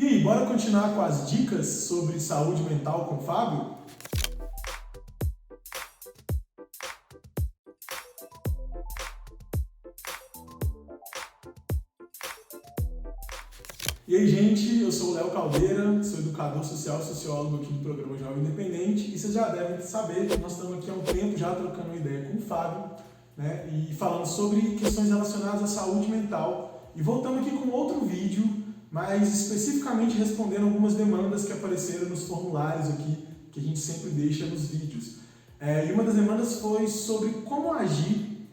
E aí, bora continuar com as dicas sobre saúde mental com o Fábio? E aí, gente, eu sou o Léo Caldeira, sou educador social e sociólogo aqui do programa Jovem Independente, e vocês já devem saber que nós estamos aqui há um tempo já trocando uma ideia com o Fábio, né, e falando sobre questões relacionadas à saúde mental. E voltamos aqui com outro vídeo, mas especificamente respondendo algumas demandas que apareceram nos formulários aqui, que a gente sempre deixa nos vídeos. E uma das demandas foi sobre como agir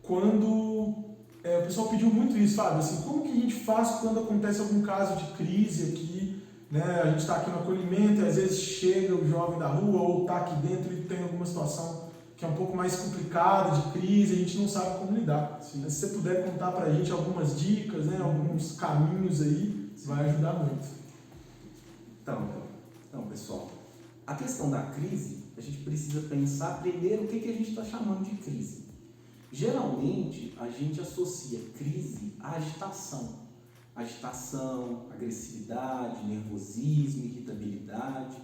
quando... o pessoal pediu muito isso, Fábio, assim, como que a gente faz quando acontece algum caso de crise aqui, né? A gente está aqui no acolhimento e às vezes chega o jovem da rua ou está aqui dentro e tem alguma situação que é um pouco mais complicada, de crise, a gente não sabe como lidar. Se você puder contar para a gente algumas dicas, né, alguns caminhos aí, vai ajudar muito. Então, pessoal, a questão da crise, a gente precisa pensar primeiro o que a gente está chamando de crise. Geralmente, a gente associa crise à agitação. Agitação, agressividade, nervosismo, irritabilidade.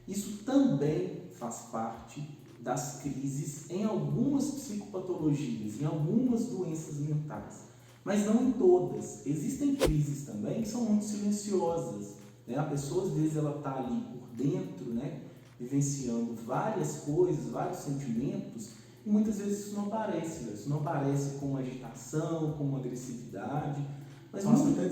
Isso também faz parte das crises em algumas psicopatologias, em algumas doenças mentais. Mas não em todas. Existem crises também que são muito silenciosas, né? A pessoa, às vezes, ela está ali por dentro, né? Vivenciando várias coisas, vários sentimentos, e muitas vezes isso não aparece, né? Isso não aparece como agitação, como agressividade, mas passa até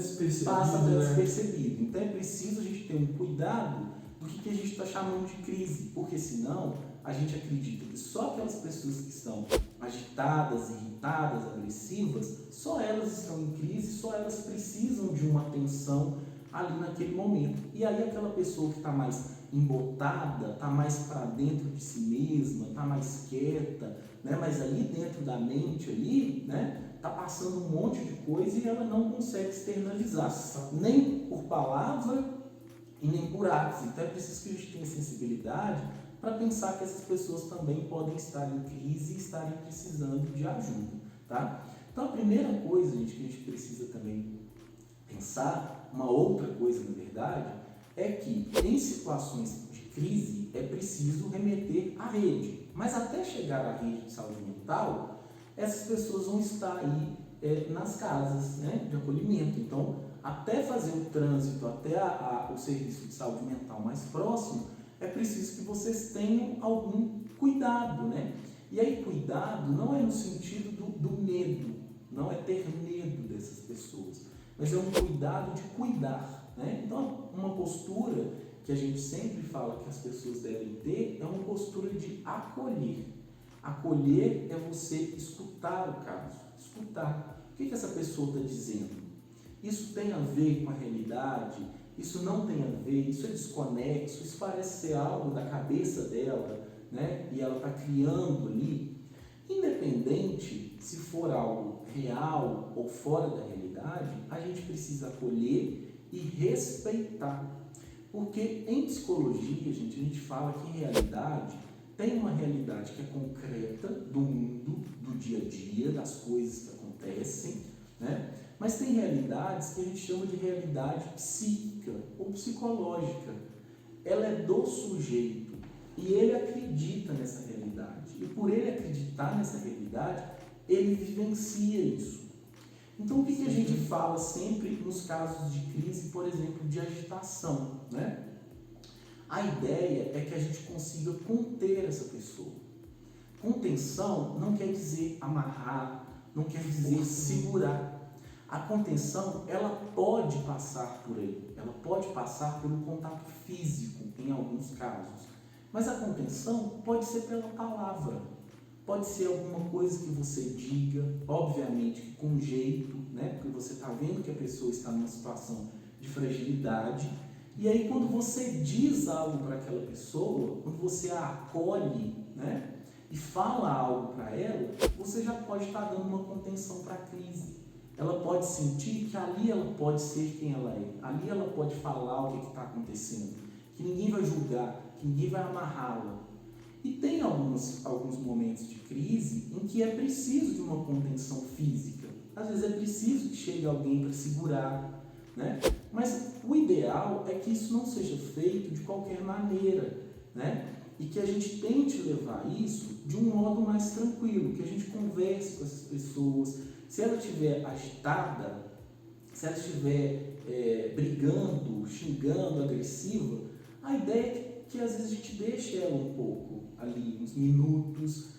despercebido. Então é preciso a gente ter um cuidado do que a gente está chamando de crise, porque senão a gente acredita que só aquelas pessoas que estão agitadas, irritadas, agressivas, só elas estão em crise, só elas precisam de uma atenção ali naquele momento. E aí aquela pessoa que está mais embotada, está mais para dentro de si mesma, está mais quieta, né? Mas ali dentro da mente, ali, né? Está passando um monte de coisa e ela não consegue externalizar, nem por palavra e nem por atos. Então é preciso que a gente tenha sensibilidade para pensar que essas pessoas também podem estar em crise e estarem precisando de ajuda, tá? Então a primeira coisa, gente, que a gente precisa também pensar, uma outra coisa na verdade, é que em situações de crise é preciso remeter à rede. Mas até chegar à rede de saúde mental, essas pessoas vão estar aí nas casas, né, de acolhimento. Então, até fazer o trânsito, até o serviço de saúde mental mais próximo, é preciso que vocês tenham algum cuidado, né? E aí, cuidado não é no sentido do medo, não é ter medo dessas pessoas, mas é um cuidado de cuidar, né? Então, uma postura que a gente sempre fala que as pessoas devem ter é uma postura de acolher. Acolher é você escutar o caso, escutar. O que essa pessoa está dizendo? Isso tem a ver com a realidade? Isso não tem a ver? Isso é desconexo? Isso parece ser algo da cabeça dela, né? E ela está criando ali. Independente se for algo real ou fora da realidade, a gente precisa acolher e respeitar. Porque em psicologia, a gente fala que realidade tem uma realidade que é concreta do mundo, do dia a dia, das coisas que acontecem, né? Mas tem realidades que a gente chama de realidade psíquica ou psicológica. Ela é do sujeito e ele acredita nessa realidade. E por ele acreditar nessa realidade, ele vivencia isso. Então, o que a gente fala sempre nos casos de crise, por exemplo, de agitação, né? A ideia é que a gente consiga conter essa pessoa. Contenção não quer dizer amarrar, não quer dizer segurar. A contenção, ela pode passar por aí, ela pode passar pelo contato físico em alguns casos. Mas a contenção pode ser pela palavra. Pode ser alguma coisa que você diga, obviamente com jeito, né? Porque você está vendo que a pessoa está numa situação de fragilidade. E aí quando você diz algo para aquela pessoa, quando você a acolhe, né? E fala algo para ela, você já pode estar dando uma contenção para a crise. Ela pode sentir que ali ela pode ser quem ela é. Ali ela pode falar o que está acontecendo. Que ninguém vai julgar, que ninguém vai amarrá-la. E tem alguns momentos de crise em que é preciso de uma contenção física. Às vezes é preciso que chegue alguém para segurar, né? Mas o ideal é que isso não seja feito de qualquer maneira, né? E que a gente tente levar isso de um modo mais tranquilo, que a gente converse com essas pessoas. Se ela estiver agitada, se ela estiver brigando, xingando, agressiva, a ideia é que às vezes a gente deixe ela um pouco ali, uns minutos,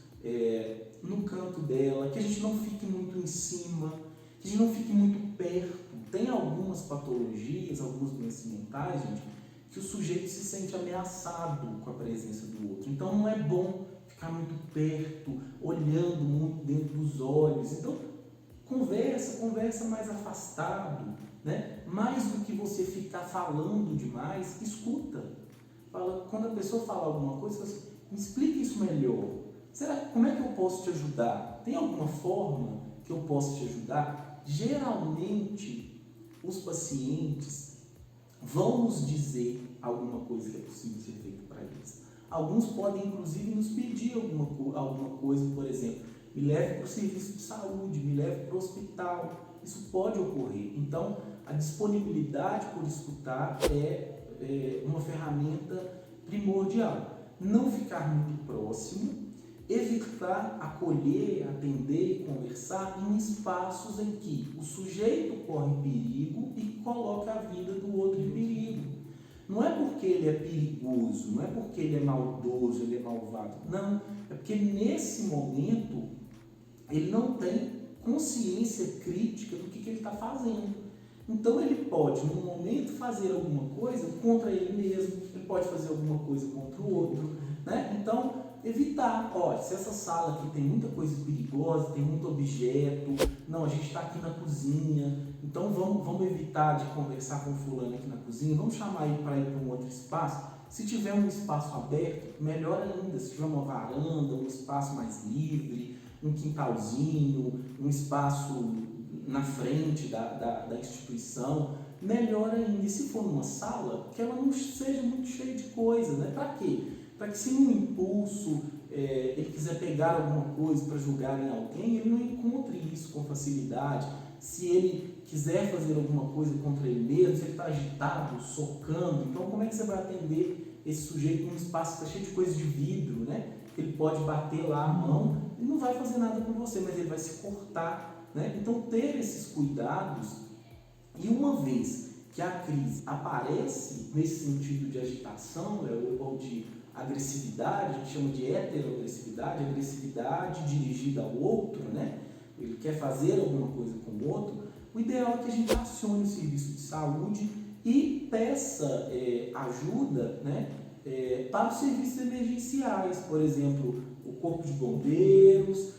no canto dela, que a gente não fique muito em cima, que a gente não fique muito perto. Tem algumas patologias, algumas doenças mentais, gente, que o sujeito se sente ameaçado com a presença do outro. Então não é bom ficar muito perto, olhando muito dentro dos olhos. Então conversa mais afastado, né? Mais do que você ficar falando demais, escuta. Quando a pessoa fala alguma coisa, você fala assim, me explica isso melhor. Como é que eu posso te ajudar? Tem alguma forma que eu possa te ajudar? Geralmente, os pacientes vão nos dizer alguma coisa que é possível ser feita para eles. Alguns podem, inclusive, nos pedir alguma coisa, por exemplo, me leve para o serviço de saúde, me leve para o hospital. Isso pode ocorrer. Então, a disponibilidade por escutar é uma ferramenta primordial. Não ficar muito próximo, evitar acolher, atender e conversar em espaços em que o sujeito corre perigo e coloca a vida do outro em perigo. Não é porque ele é perigoso, não é porque ele é maldoso, ele é malvado. Não, é porque nesse momento ele não tem consciência crítica do que ele está fazendo. Então ele pode, num momento, fazer alguma coisa contra ele mesmo, ele pode fazer alguma coisa contra o outro, né? Então, evitar, se essa sala aqui tem muita coisa perigosa, tem muito objeto, não, a gente está aqui na cozinha, então vamos evitar de conversar com o fulano aqui na cozinha, vamos chamar ele para ir para um outro espaço. Se tiver um espaço aberto, melhor ainda, se tiver uma varanda, um espaço mais livre, um quintalzinho, um espaço na frente da instituição, melhor ainda. E se for numa sala, que ela não seja muito cheia de coisa, né? Para quê? Para que se num impulso ele quiser pegar alguma coisa para julgar em alguém, ele não encontre isso com facilidade. Se ele quiser fazer alguma coisa contra ele mesmo, se ele está agitado, socando, então como é que você vai atender esse sujeito num espaço que está cheio de coisa de vidro, né? Que ele pode bater lá a mão, ele não vai fazer nada com você, mas ele vai se cortar, né? Então ter esses cuidados, e uma vez que a crise aparece nesse sentido de agitação, ou de agressividade, a gente chama de heteroagressividade, agressividade dirigida ao outro, né? Ele quer fazer alguma coisa com o outro, o ideal é que a gente acione o serviço de saúde e peça ajuda, né? Para os serviços emergenciais, por exemplo, o Corpo de Bombeiros,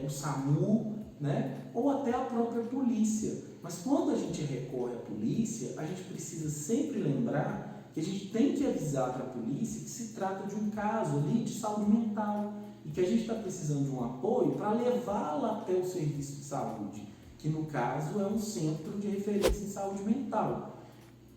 o SAMU, né? Ou até a própria polícia. Mas quando a gente recorre à polícia, a gente precisa sempre lembrar que a gente tem que avisar para a polícia que se trata de um caso ali de saúde mental e que a gente está precisando de um apoio para levá-la até o serviço de saúde, que no caso é um centro de referência em saúde mental.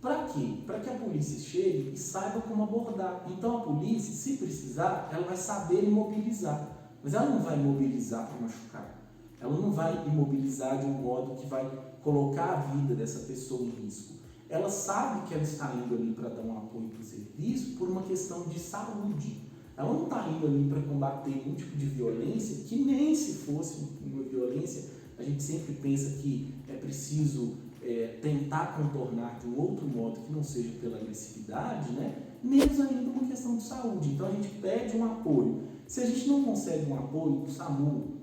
Para quê? Para que a polícia chegue e saiba como abordar. Então a polícia, se precisar, ela vai saber imobilizar, mas ela não vai imobilizar para machucar. Ela não vai imobilizar de um modo que vai colocar a vida dessa pessoa em risco. Ela sabe que ela está indo ali para dar um apoio para o serviço por uma questão de saúde. Ela não está indo ali para combater nenhum tipo de violência, que nem se fosse uma violência, a gente sempre pensa que é preciso tentar contornar de um outro modo que não seja pela agressividade, né? Menos ainda uma questão de saúde. Então a gente pede um apoio. Se a gente não consegue um apoio do SAMU,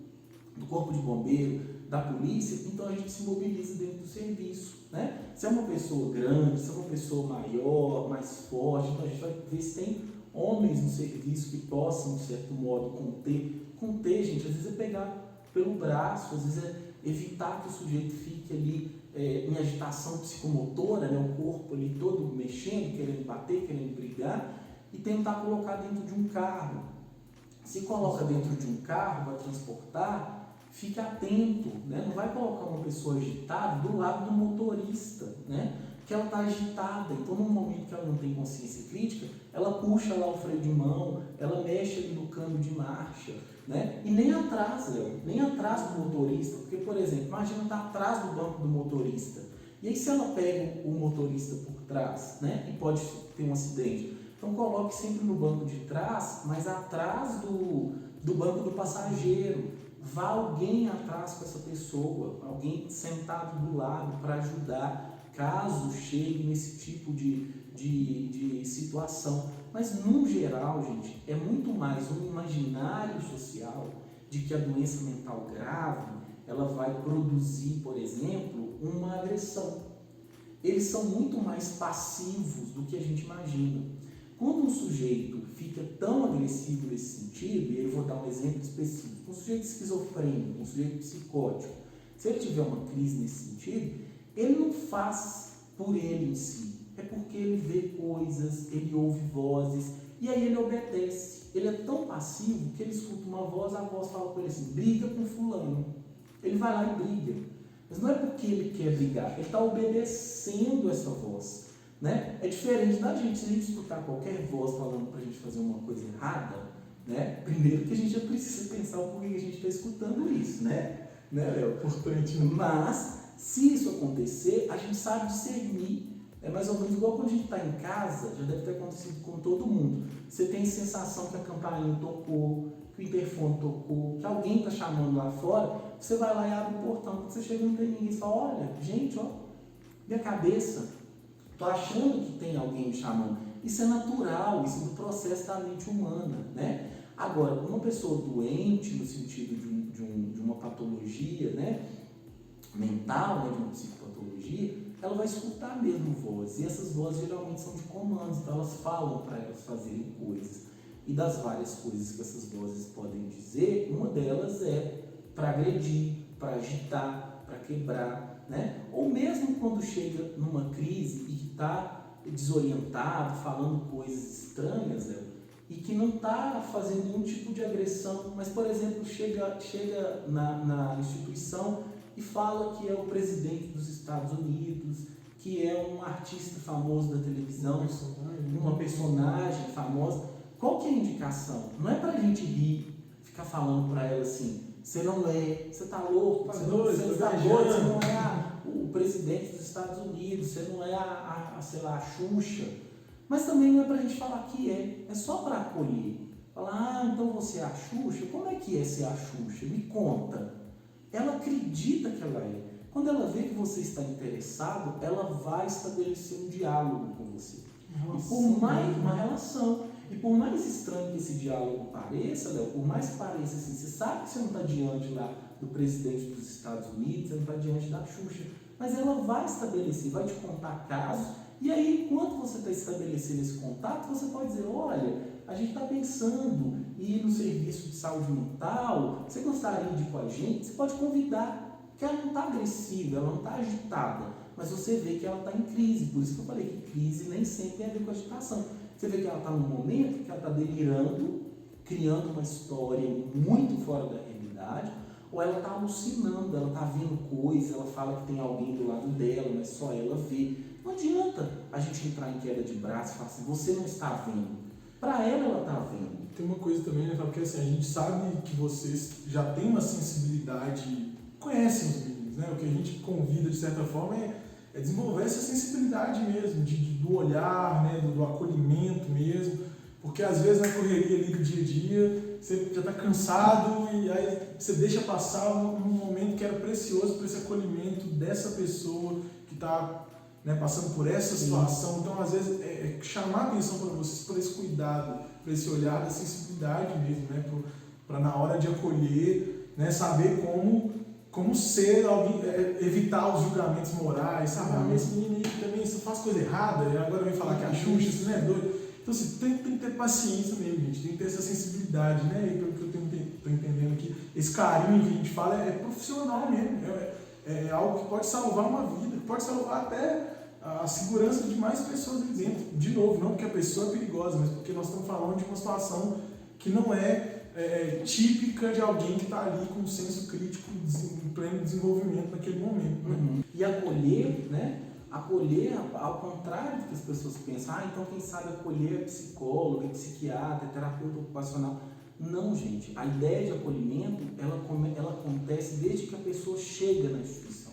do Corpo de Bombeiro, da polícia, então a gente se mobiliza dentro do serviço, né? Se é uma pessoa grande, se é uma pessoa maior, mais forte, então a gente vai ver se tem homens no serviço que possam, de certo modo, conter, gente, às vezes é pegar pelo braço, às vezes é evitar que o sujeito fique ali em agitação psicomotora, né? O corpo ali todo mexendo, querendo bater, querendo brigar, e tentar colocar dentro de um carro. Se coloca dentro de um carro, vai transportar, fique atento, né? Não vai colocar uma pessoa agitada do lado do motorista, né? Que ela está agitada, então no momento que ela não tem consciência crítica, ela puxa lá o freio de mão, ela mexe ali no câmbio de marcha, né? E nem atrás do motorista, porque, por exemplo, imagina estar atrás do banco do motorista, E aí se ela pega o motorista por trás, né, e pode ter um acidente, então coloque sempre no banco de trás, mas atrás do banco do passageiro. Vá alguém atrás com essa pessoa, alguém sentado do lado para ajudar, caso chegue nesse tipo de situação. Mas, no geral, gente, é muito mais um imaginário social de que a doença mental grave, ela vai produzir, por exemplo, uma agressão. Eles são muito mais passivos do que a gente imagina. Quando um sujeito fica tão agressivo nesse sentido, e eu vou dar um exemplo específico, um sujeito esquizofrênico, um sujeito psicótico, se ele tiver uma crise nesse sentido, ele não faz por ele em si, é porque ele vê coisas, ele ouve vozes, e aí ele obedece. Ele é tão passivo que ele escuta uma voz, a voz fala com ele assim, briga com fulano. Ele vai lá e briga. Mas não é porque ele quer brigar, ele está obedecendo essa voz. Né? É diferente da gente, se a gente escutar qualquer voz falando para a gente fazer uma coisa errada, né? Primeiro que a gente já precisa pensar o porquê que a gente está escutando isso, né? Léo? Importante. Mas, se isso acontecer, a gente sabe discernir. É mais ou menos igual quando a gente está em casa, já deve ter acontecido com todo mundo. Você tem a sensação que a campainha tocou, que o interfone tocou, que alguém está chamando lá fora, você vai lá e abre o portão, quando você chega não tem ninguém, você fala, olha, gente, ó, minha cabeça, estou achando que tem alguém me chamando. Isso é natural, isso é do processo da mente humana, né? Agora, uma pessoa doente, no sentido de uma patologia, né, mental, né, de uma psicopatologia, ela vai escutar mesmo vozes. E essas vozes geralmente são de comandos, então elas falam para elas fazerem coisas. E das várias coisas que essas vozes podem dizer, uma delas é para agredir, para agitar, para quebrar, né? Ou mesmo quando chega numa crise e que está desorientado, falando coisas estranhas, e que não está fazendo nenhum tipo de agressão, mas, por exemplo, chega na instituição e fala que é o presidente dos Estados Unidos, que é um artista famoso da televisão, uma personagem famosa. Qual que é a indicação? Não é para a gente rir, ficar falando para ela assim, você não é, você está louco, você não é o presidente dos Estados Unidos, você não é sei lá, a Xuxa. Mas também não é para a gente falar que é só para acolher. Falar, então você é a Xuxa? Como é que é ser a Xuxa? Me conta. Ela acredita que ela é. Quando ela vê que você está interessado, ela vai estabelecer um diálogo com você. E por mais uma relação. E por mais estranho que esse diálogo pareça, Léo, por mais que pareça assim, você sabe que você não está diante lá do presidente dos Estados Unidos, você não está diante da Xuxa, mas ela vai estabelecer, vai te contar casos, e aí, enquanto você está estabelecendo esse contato, você pode dizer, olha, a gente está pensando em ir no serviço de saúde mental, você gostaria de ir com a gente? Você pode convidar, porque ela não está agressiva, ela não está agitada, mas você vê que ela está em crise, por isso que eu falei que crise nem sempre tem a ver com agitação. Você vê que ela está num momento que ela está delirando, criando uma história muito fora da realidade, ou ela está alucinando, ela está vendo coisa, ela fala que tem alguém do lado dela, mas só ela vê. Não adianta a gente entrar em queda de braço e falar assim, você não está vendo. Para ela está vendo. Tem uma coisa também, né, porque assim, a gente sabe que vocês já têm uma sensibilidade, conhecem os meninos, né? O que a gente convida de certa forma é desenvolver essa sensibilidade mesmo, do olhar, né, do acolhimento mesmo, porque às vezes na correria ali do dia a dia, você já está cansado e aí você deixa passar um momento que era precioso para esse acolhimento dessa pessoa que está, né, passando por essa situação. Então, às vezes, chamar a atenção para vocês, por esse cuidado, por esse olhar da sensibilidade mesmo, né, para na hora de acolher, né, saber como ser alguém, evitar os julgamentos morais, sabe? Mas esse menino aí também só faz coisa errada, e agora vem falar que é a Xuxa, isso não é doido. Então, assim, tem que ter paciência mesmo, gente, tem que ter essa sensibilidade, né? E pelo que eu estou entendendo aqui, esse carinho que a gente fala é profissional mesmo, é algo que pode salvar uma vida, pode salvar até a segurança de mais pessoas ali dentro. De novo, não porque a pessoa é perigosa, mas porque nós estamos falando de uma situação que não é típica de alguém que está ali com um senso crítico em pleno desenvolvimento naquele momento. Né? Uhum. E acolher, né? Acolher, ao contrário do que as pessoas pensam, então quem sabe acolher é psicólogo, é psiquiatra, é terapeuta ocupacional. Não, gente. A ideia de acolhimento, ela acontece desde que a pessoa chega na instituição.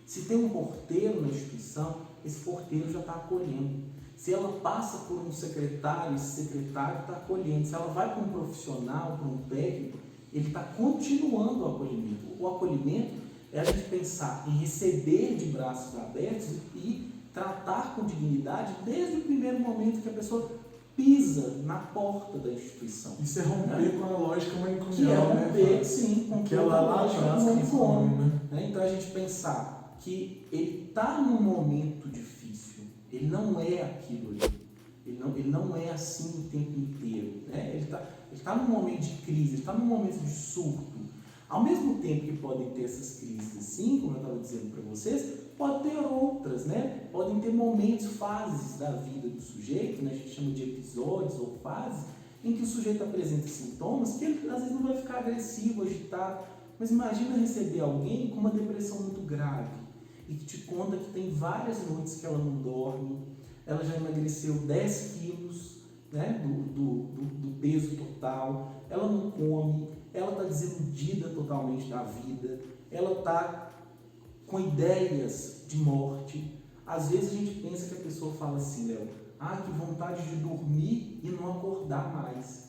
Se tem um porteiro na instituição, esse porteiro já está acolhendo. Se ela passa por um secretário, esse secretário está acolhendo. Se ela vai para um profissional, para um técnico, ele está continuando o acolhimento. O acolhimento é a gente pensar em receber de braços abertos e tratar com dignidade desde o primeiro momento que a pessoa pisa na porta da instituição. Isso é romper com a lógica manicomial, que é romper, sim, com aquela lá atrás que manicômio, né? Então a gente pensar que ele está num momento difícil, ele não é aquilo ali, ele não é assim o tempo inteiro, né? Ele está num momento de crise, ele está num momento de surto. Ao mesmo tempo que podem ter essas crises assim, como eu estava dizendo para vocês, pode ter outras, né? Podem ter momentos, fases da vida do sujeito, né? A gente chama de episódios ou fases, em que o sujeito apresenta sintomas que ele às vezes não vai ficar agressivo, agitado, mas imagina receber alguém com uma depressão muito grave e que te conta que tem várias noites que ela não dorme, ela já emagreceu 10 quilos, né? do peso total, ela não come, ela está desiludida totalmente da vida, ela está com ideias de morte. Às vezes a gente pensa que a pessoa fala assim, Léo, que vontade de dormir e não acordar mais.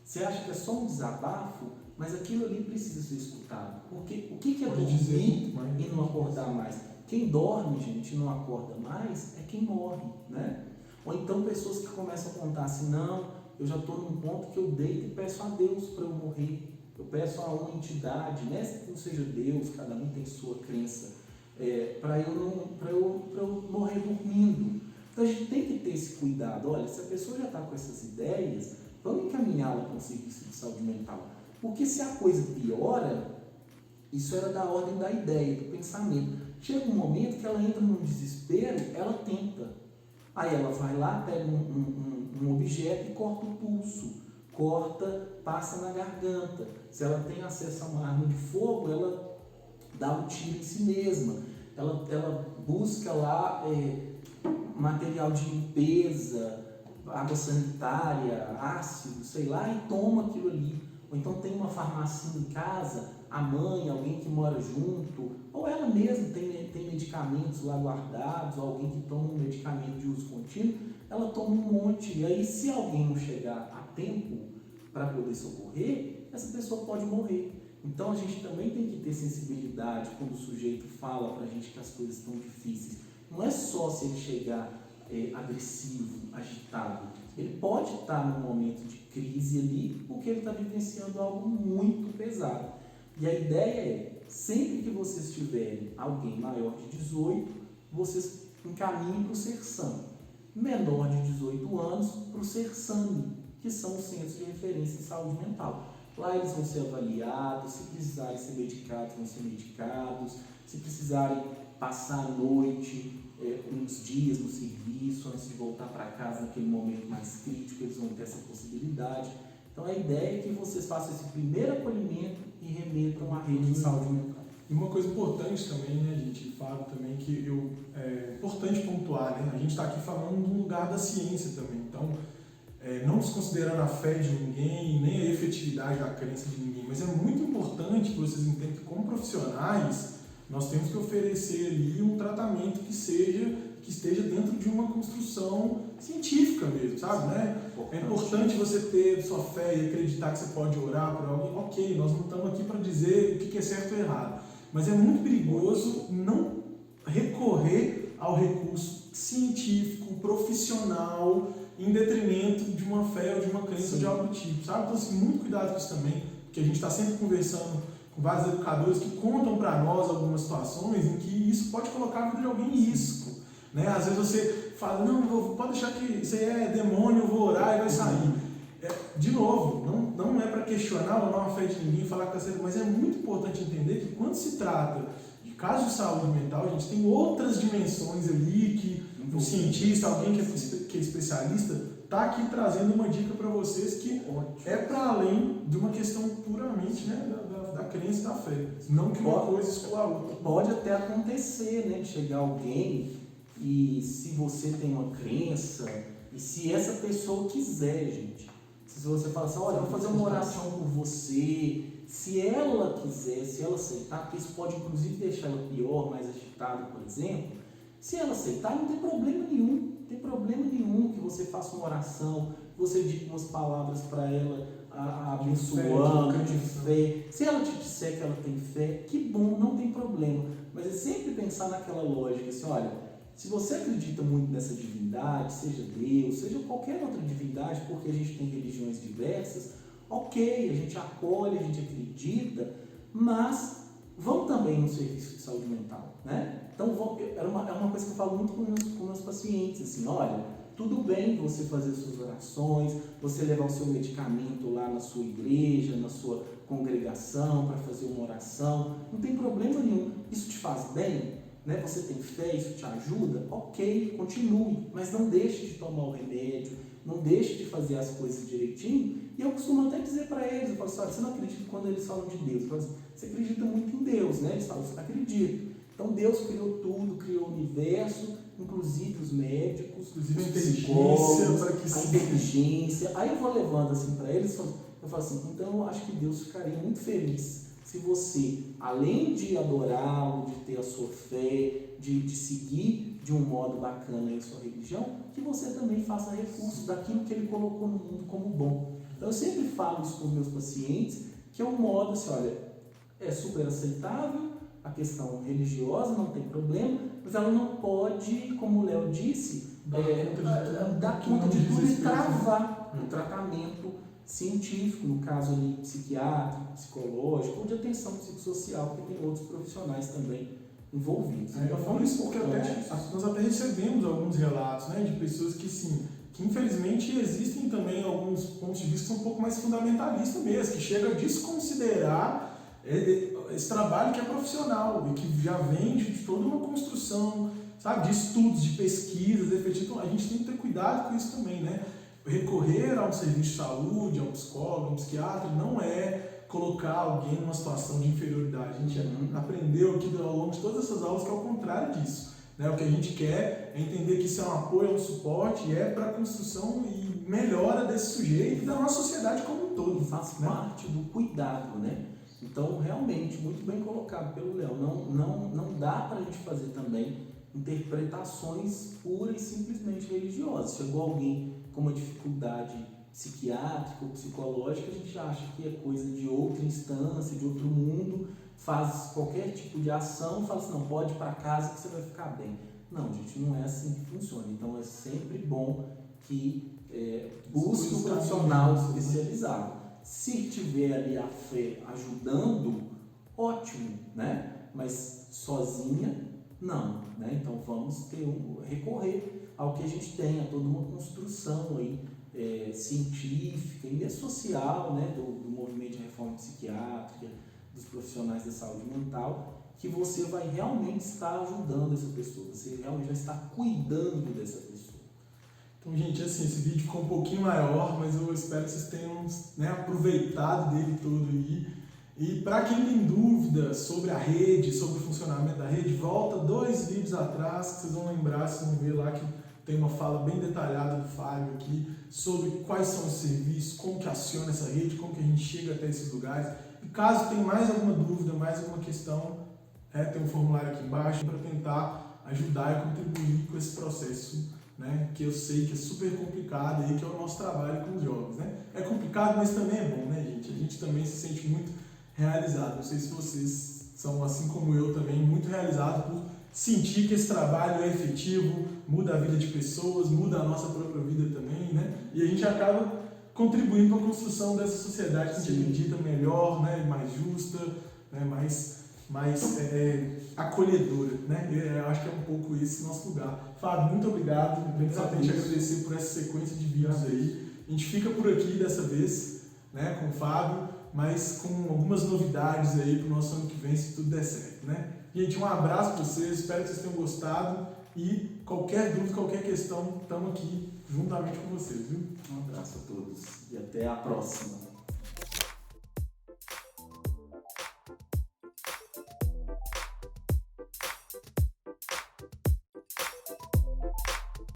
Você acha que é só um desabafo, mas aquilo ali precisa ser escutado. Porque o que é dormir e não acordar mais? Quem dorme, gente, e não acorda mais, é quem morre, né? Ou então pessoas que começam a contar assim, não, eu já estou num ponto que eu deito e peço a Deus para eu morrer. Eu peço a uma entidade, né? Se não seja Deus, cada um tem sua crença, para eu morrer dormindo. Então a gente tem que ter esse cuidado. Olha, se a pessoa já está com essas ideias, vamos encaminhá-la para um serviço de saúde mental. Porque se a coisa piora, isso era da ordem da ideia, do pensamento. Chega um momento que ela entra num desespero, ela tenta. Aí ela vai lá, pega um objeto e corta o pulso. Corta, passa na garganta. Se ela tem acesso a uma arma de fogo, ela dá um tiro em si mesma. Ela busca lá material de limpeza, água sanitária, ácido, sei lá, e toma aquilo ali. Ou então tem uma farmácia em casa, a mãe, alguém que mora junto, ou ela mesma tem medicamentos lá guardados, ou alguém que toma um medicamento de uso contínuo, ela toma um monte. E aí, se alguém não chegar a tempo para poder socorrer, essa pessoa pode morrer. Então a gente também tem que ter sensibilidade quando o sujeito fala para a gente que as coisas estão difíceis. Não é só se ele chegar agressivo, agitado. Ele pode estar num momento de crise ali, porque ele está vivenciando algo muito pesado. E a ideia é, sempre que vocês tiverem alguém maior de 18, vocês encaminhem para o SERSAM. Menor de 18 anos para o SERSAMI, que são os Centros de Referência em Saúde Mental. Lá eles vão ser avaliados, se precisarem ser medicados, vão ser medicados, se precisarem passar a noite, uns dias no serviço, antes de voltar para casa naquele momento mais crítico, eles vão ter essa possibilidade. Então a ideia é que vocês façam esse primeiro acolhimento e remetam à rede de saúde mental. E uma coisa importante também, né, gente, Fábio, também, que é importante pontuar, né? A gente está aqui falando de um lugar da ciência também, então não desconsiderando a fé de ninguém, nem a efetividade da crença de ninguém, mas é muito importante que vocês entendam que, como profissionais, nós temos que oferecer ali um tratamento que esteja dentro de uma construção científica mesmo, sabe, né? É importante você ter sua fé e acreditar que você pode orar por alguém. Ok, nós não estamos aqui para dizer o que é certo ou errado, mas é muito perigoso não recorrer ao recurso científico, profissional, em detrimento de uma fé ou de uma crença de algum tipo, sabe? Então, assim, muito cuidado com isso também, porque a gente está sempre conversando com vários educadores que contam para nós algumas situações em que isso pode colocar a vida de alguém em risco, né? Às vezes você fala, não, pode deixar que isso aí é demônio, eu vou orar e vai sair. De novo, não é para questionar ou não a fé de ninguém, falar que está certo, mas é muito importante entender que quando se trata de casos de saúde mental, a gente tem outras dimensões ali que um cientista, alguém que é especialista, está aqui trazendo uma dica para vocês que é para além de uma questão puramente, né, da crença e da fé. Não que uma coisa exclua a outra. Pode até acontecer, né, de chegar alguém e se você tem uma crença e se essa pessoa quiser, gente, se você fala assim, olha, eu vou fazer uma oração por você se ela quiser, se ela aceitar, porque isso pode inclusive deixar ela pior, mais agitada, por exemplo, se ela aceitar, não tem problema nenhum. Não tem problema nenhum que você faça uma oração, que você diga umas palavras para ela abençoando, de fé. Se ela te disser que ela tem fé, que bom, não tem problema. Mas é sempre pensar naquela lógica, assim, olha, se você acredita muito nessa divindade, seja Deus, seja qualquer outra divindade, porque a gente tem religiões diversas, ok, a gente acolhe, a gente acredita, mas vão também no serviço de saúde mental, né? Então, é uma coisa que eu falo muito com meus pacientes, assim, olha, tudo bem você fazer suas orações, você levar o seu medicamento lá na sua igreja, na sua congregação, para fazer uma oração, não tem problema nenhum. Isso te faz bem? Né? Você tem fé, isso te ajuda? Ok, continue, mas não deixe de tomar o remédio, não deixe de fazer as coisas direitinho. E eu costumo até dizer para eles, eu falo assim, olha, você não acredita quando eles falam de Deus? Eu falo assim, você acredita muito em Deus, né? Eles falam, acredito. Então Deus criou tudo, criou o universo, inclusive os médicos, inclusive os a psicólogos, inteligência, a inteligência. Aí eu vou levando assim para eles, eu falo assim, então eu acho que Deus ficaria muito feliz se você, além de adorá-lo, de ter a sua fé, de seguir de um modo bacana a sua religião, que você também faça recurso daquilo que ele colocou no mundo como bom. Então eu sempre falo isso com os meus pacientes, que é um modo assim, olha, é super aceitável, a questão religiosa não tem problema, mas ela não pode, como o Léo disse, dar conta de tudo e travar o tratamento científico, no caso ali psiquiátrico, psicológico ou de atenção psicossocial, porque tem outros profissionais também envolvidos. Eu falo isso porque nós até recebemos alguns relatos, né, de pessoas que sim, que infelizmente existem também alguns pontos de vista que são um pouco mais fundamentalistas mesmo, que chegam a desconsiderar esse trabalho que é profissional e que já vem de toda uma construção, sabe, de estudos, de pesquisas, efetivas. Então, a gente tem que ter cuidado com isso também, né? Recorrer a um serviço de saúde, a um psicólogo, a um psiquiatra, não é colocar alguém numa situação de inferioridade. A gente aprendeu aqui ao longo de todas essas aulas que é o contrário disso. Né? O que a gente quer é entender que isso é um apoio, é um suporte e é para a construção e melhora desse sujeito e da nossa sociedade como um todo. Faz parte do cuidado, né? Então, realmente, muito bem colocado pelo Léo. Não dá para a gente fazer também interpretações puras e simplesmente religiosas. Chegou alguém com uma dificuldade psiquiátrica ou psicológica, a gente acha que é coisa de outra instância, de outro mundo, faz qualquer tipo de ação, fala assim, não, pode ir para casa que você vai ficar bem. Não, gente, não é assim que funciona. Então, é sempre bom que busque um profissional especializado. Se tiver ali a fé ajudando, ótimo, né? Mas sozinha, não, né? Então vamos recorrer ao que a gente tem, a toda uma construção aí, científica e social, né? Do movimento de reforma psiquiátrica, dos profissionais da saúde mental, que você vai realmente estar ajudando essa pessoa, você realmente vai estar cuidando dessa pessoa. Então, gente, assim, esse vídeo ficou um pouquinho maior, mas eu espero que vocês tenham, né, aproveitado dele todo aí. E para quem tem dúvida sobre a rede, sobre o funcionamento da rede, volta 2 vídeos atrás, que vocês vão lembrar, vocês vão ver lá que tem uma fala bem detalhada do Fábio aqui, sobre quais são os serviços, como que aciona essa rede, como que a gente chega até esses lugares. E caso tenha mais alguma dúvida, mais alguma questão, tem um formulário aqui embaixo para tentar ajudar e contribuir com esse processo, né, que eu sei que é super complicado e que é o nosso trabalho com os jovens, né? É complicado, mas também é bom, né, gente? A gente também se sente muito realizado. Não sei se vocês são, assim como eu também, muito realizados por sentir que esse trabalho é efetivo, muda a vida de pessoas, muda a nossa própria vida também, né? E a gente acaba contribuindo para a construção dessa sociedade que a gente acredita melhor, né, mais justa, né, mais acolhedora, né? Eu acho que é um pouco esse nosso lugar. Fábio, muito obrigado. Bem só tenho que agradecer por essa sequência de vídeos aí. A gente fica por aqui dessa vez, né, com o Fábio, mas com algumas novidades aí para o nosso ano que vem, se tudo der certo, né? Gente, um abraço para vocês, espero que vocês tenham gostado e qualquer dúvida, qualquer questão, estamos aqui juntamente com vocês, viu? Um abraço a todos e até a próxima.